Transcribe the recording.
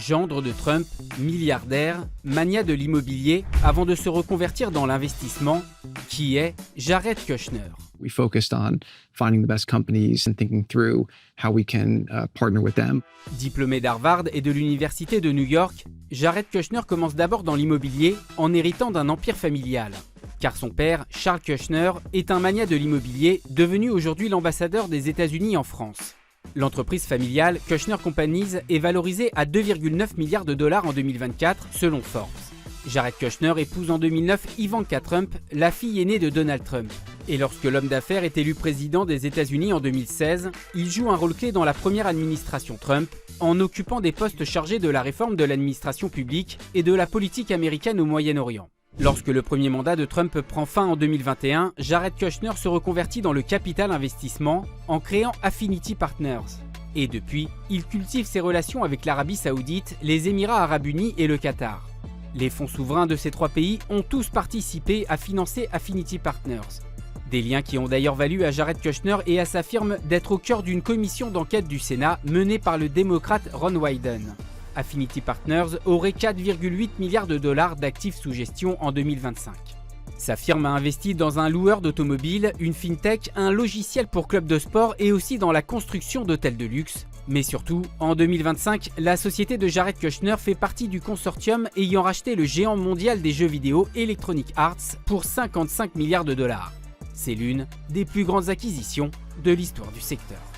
gendre de Trump, milliardaire, magnat de l'immobilier, avant de se reconvertir dans l'investissement, qui est Jared Kushner. We focused on finding the best companies and thinking through how we can partner with them. Diplômé d'Harvard et de l'Université de New York, Jared Kushner commence d'abord dans l'immobilier en héritant d'un empire familial. Car son père, Charles Kushner, est un magnat de l'immobilier devenu aujourd'hui l'ambassadeur des États-Unis en France. L'entreprise familiale Kushner Companies est valorisée à 2,9 milliards de dollars en 2024 selon Forbes. Jared Kushner épouse en 2009 Ivanka Trump, la fille aînée de Donald Trump. Et lorsque l'homme d'affaires est élu président des États-Unis en 2016, il joue un rôle clé dans la première administration Trump, en occupant des postes chargés de la réforme de l'administration publique et de la politique américaine au Moyen-Orient. Lorsque le premier mandat de Trump prend fin en 2021, Jared Kushner se reconvertit dans le capital investissement en créant Affinity Partners. Et depuis, il cultive ses relations avec l'Arabie Saoudite, les Émirats Arabes Unis et le Qatar. Les fonds souverains de ces trois pays ont tous participé à financer Affinity Partners. Des liens qui ont d'ailleurs valu à Jared Kushner et à sa firme d'être au cœur d'une commission d'enquête du Sénat menée par le démocrate Ron Wyden. Affinity Partners aurait 4,8 milliards de dollars d'actifs sous gestion en 2025. Sa firme a investi dans un loueur d'automobiles, une fintech, un logiciel pour clubs de sport et aussi dans la construction d'hôtels de luxe. Mais surtout, en 2025, la société de Jared Kushner fait partie du consortium ayant racheté le géant mondial des jeux vidéo Electronic Arts pour 55 milliards de dollars. C'est l'une des plus grandes acquisitions de l'histoire du secteur.